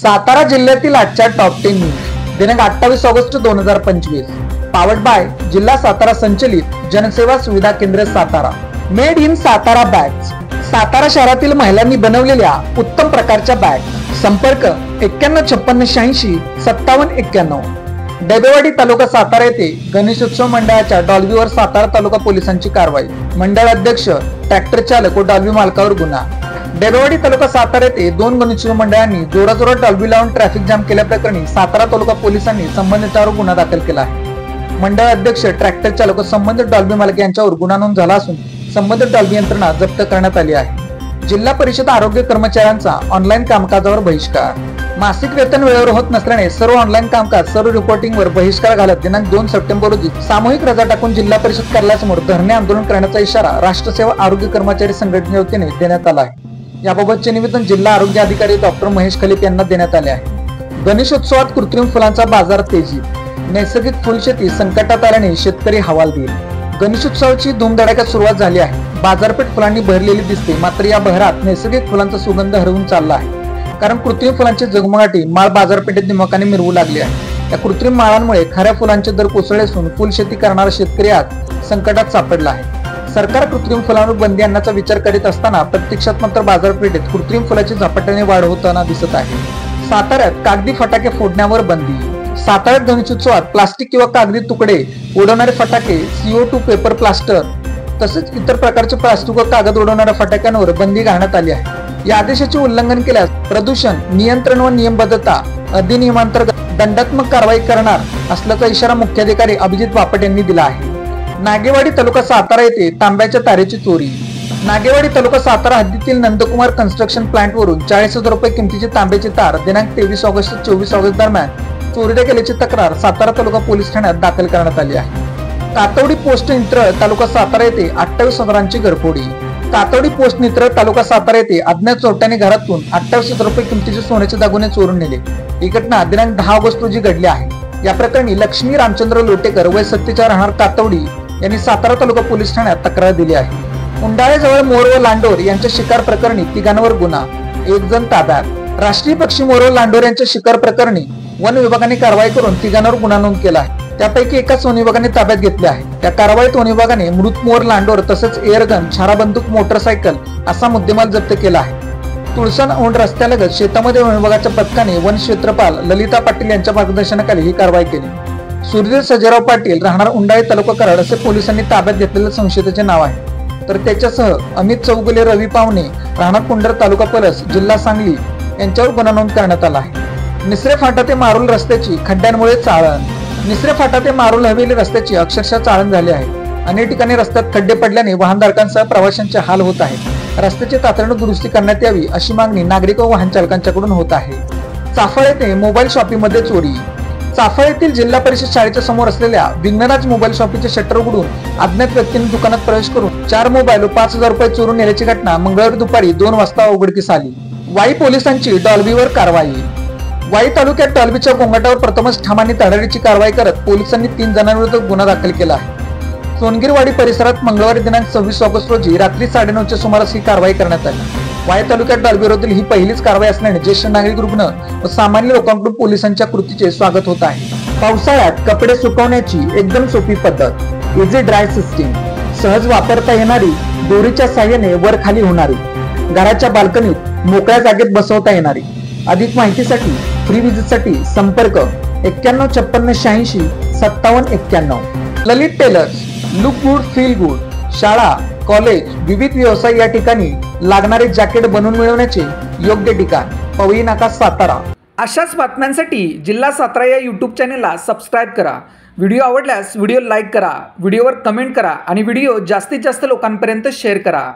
सातारा जिल्ह्यातील आजच्या top 10 news दिनांक 28 ऑगस्ट 2025 पावर्ड बाय जिल्हा सातारा संचलित जनसेवा सुविधा केंद्र Satara. Made in Satara bags. Satara शहरातील महिलांनी बनवलेल्या उत्तम प्रकारच्या बॅग। संपर्क 9156865791। डेबेवाडी तालुका सातारा येथे गणेशोत्सव मंडळाच्या डॉल्बीवर सातारा तालुका पोलिसांची कारवाई। मंडळ अध्यक्ष, ट्रॅक्टर चालक व डॉल्बी मालकावर गुन्हा। डेबेवाडी तालुका सातारा येथे 2 गणेशोत्सव मंडळांनी जोराजोरात डॉल्बी लावून ट्रॅफिक जाम केल्याप्रकरणी सातारा तालुका पोलिसांनी संबंधितांवर गुन्हा दाखल केला आहे। मंडळ अध्यक्ष, ट्रॅक्टर चालक व संबंधित डॉल्बी मालक यांच्यावर गुन्हा नोंद झाला असून संबंधित डॉल्बी यंत्रणा जप्त करण्यात आली आहे। जिल्हा परिषद आरोग्य कर्मचाऱ्यांचा ऑनलाईन कामकाजावर बहिष्कार। मासिक वेतन वेळेवर होत नसल्याने सर्व ऑनलाईन कामकाज सर्व रिपोर्टिंगवर बहिष्कार घालत दिनांक 2 सप्टेंबर रोजी सामूहिक रजा टाकून जिल्हा परिषद कार्यालयासमोर धरणे आंदोलन करण्याचा इशारा राष्ट्रसेवा आरोग्य कर्मचारी संघटनेच्या वतीने देण्यात आला आहे। याबाबतचे निवेदन जिल्हा आरोग्य अधिकारी डॉक्टर महेश खलीप यांना देण्यात आले आहे। गणेशोत्सवात कृत्रिम फुलांचा बाजार तेजीत। नैसर्गिक फुलशेती संकटात आल्याने शेतकरी हवालदिल। गणेशोत्सवाची धूमधडाक्यात सुरुवात झाली आहे। बाजारपेठ फुलांनी भरलेली दिसते, मात्र या बहरात नैसर्गिक फुलांचा सुगंध हरवून चालला आहे, कारण कृत्रिम फुलांची जगमगाटी माळ बाजारपेठेत निमकाने मिरवू लागली आहे। या कृत्रिम माळांमुळे खऱ्या फुलांचे दर कोसळले असून फुलशेती करणारा शेतकरी आज संकटात सापडला आहे। सरकार कृत्रिम फुलांवर बंदी आणण्याचा विचार करीत असताना प्रत्यक्षात मात्र बाजारपेठेत कृत्रिम फुलाची झपाट्याने वाढ होताना दिसत आहे। साताऱ्यात कागदी फटाके फोडण्यावर बंदी। साताऱ्यात गणेशोत्सवात प्लास्टिक किंवा कागदी तुकडे उडवणारे फटाके, CO2 पेपर प्लास्टर तसेच इतर प्रकारचे प्लास्टिक व कागद उडवणाऱ्या फटाक्यांवर बंदी घालण्यात आली आहे। या आदेशाचे उल्लंघन केल्यास प्रदूषण नियंत्रण व नियमबद्धता अधिनियमांतर्गत दंडात्मक कारवाई करणार असल्याचा इशारा मुख्याधिकारी अभिजित बापट यांनी दिला आहे। नागेवाडी तालुका सातारा येथे तांब्याच्या तारेची चोरी। नागेवाडी तालुका सातारा हद्दीतील नंदकुमार कन्स्ट्रक्शन प्लांट वरून 40,000 रुपये किमतीची तांब्याची तार दिनांक 23 ऑगस्ट ते 24 ऑगस्ट दरम्यान चोरीला गेल्याची तक्रार सातारा तालुका पोलीस ठाण्यात दाखल करण्यात आली आहे। कातवडी पोस्ट नित्रळ तालुका सातारा येथे 28 हजारांची घरफोडी। कातवडी पोस्ट नित्रळ तालुका सातारा येथे अज्ञात चोरट्यांनी घरातून 28,000 रुपये किमतीचे सोन्याचे दागिने चोरून नेले। ही घटना दिनांक 10 ऑगस्ट रोजी घडली आहे। या प्रकरणी लक्ष्मी रामचंद्र लोटेकर वय 47 राहणार कातवडी यांनी सातारा तालुका पोलीस ठाण्यात तक्रार दिली आहे। उंडाळेजवळ मोर व लांडोर यांच्या शिकार प्रकरणी 3 जणांवर गुन्हा, 1 जण ताब्यात। राष्ट्रीय पक्षी मोर व लांडोर यांच्या शिकार प्रकरणी वन विभागाने कारवाई करून 3 जणांवर गुन्हा नोंद केला आहे। त्यापैकी एकाच वन विभागाने ताब्यात घेतले आहे। त्या कारवाईत वन विभागाने मृत मोर, लांडोर तसेच एअरगन, छाराबंदूक, मोटरसायकल असा मुद्देमाल जप्त केला आहे। तुळसण औंढ रस्त्यालगत शेतामध्ये वन विभागाच्या पथकाने वन क्षेत्रपाल ललिता पाटील यांच्या मार्गदर्शनाखाली ही कारवाई केली। सूर्यदेव सजराव पाटील राहणार उंडाळे तालुका कराड असे पोलिसांनी ताब्यात घेतलेल्या संशयिताचे नाव आहे। तर त्याच्यासह अमित चौगुले, रवी पावणे राहणार पुंडर तालुका पलस जिल्हा सांगली यांच्यावर गुन्हा नोंद करण्यात आला आहे। निसरे फाटा ते मारुल रस्त्याची खड्ड्यांमुळे चाळण। निसरे फाटा ते मारुल हवेली रस्त्याची अक्षरशः चाळण झाली आहे। अनेक ठिकाणी रस्त्यात खड्डे पडल्याने वाहनधारकांसह प्रवाशांचे हाल होत आहेत। रस्त्याची तातडीने दुरुस्ती करण्यात यावी अशी मागणी नागरिक व वाहन चालकांच्याकडून होत आहे। चाफळ येथे मोबाईल शॉपीमध्ये चोरी। चाफळ येथील जिल्हा परिषद शाळेच्या समोर असलेल्या विघ्नराज मोबाईल शॉपीचे शटर उघडून अज्ञात व्यक्तीने दुकानात प्रवेश करून 4 मोबाईल व 5,000 रुपये चोरून नेल्याची घटना मंगळवारी दुपारी 2 वाजता उघडकीस आली। वाई पोलिसांची डॉल्बीवर कारवाई। वाई तालुक्यात डॉल्बीच्या गोंगाटावर प्रथमच ठामांनी तडाडीची कारवाई करत पोलिसांनी 3 जणांविरुद्ध गुन्हा दाखल केला आहे। सोनगीरवाडी परिसरात मंगळवारी दिनांक 26 ऑगस्ट रोजी रात्री 9:30च्या सुमारास ही कारवाई करण्यात आली। वाई तालुक्यात डॉल्बीविरोधातील ही पहिलीच कारवाई असल्याने ज्येष्ठ नागरिक, रुग्ण व सामान्य लोकांकडून पोलिसांच्या कृतीचे स्वागत होत आहे। पावसाळ्यात कपडे सुकवण्याची एकदम सोपी पद्धत, इझी ड्राय सिस्टीम। सहज वापरता येणारी, दोरीच्या साहाय्याने वर खाली होणारी, घराच्या बाल्कनीत मोकळ्या जागेत बसवता येणारी। अधिक माहितीसाठी फ्री विजिटसाठी संपर्क 9156865791। Lalit tailors, look good feel good. शाळा, कॉलेज, विविध व्यवसाय या ठिकाणी लागणारे जॅकेट बनवून मिळवण्याचे योग्य ठिकाण, पवई नाका, सातारा। अशाच बातम्यांसाठी जिल्हा सातारा या YouTube चॅनेलला सबस्क्राईब करा। व्हिडिओ आवडल्यास व्हिडिओ लाईक करा, व्हिडिओवर कमेंट करा आणि व्हिडिओ जास्तीत जास्त लोकांपर्यंत शेअर करा।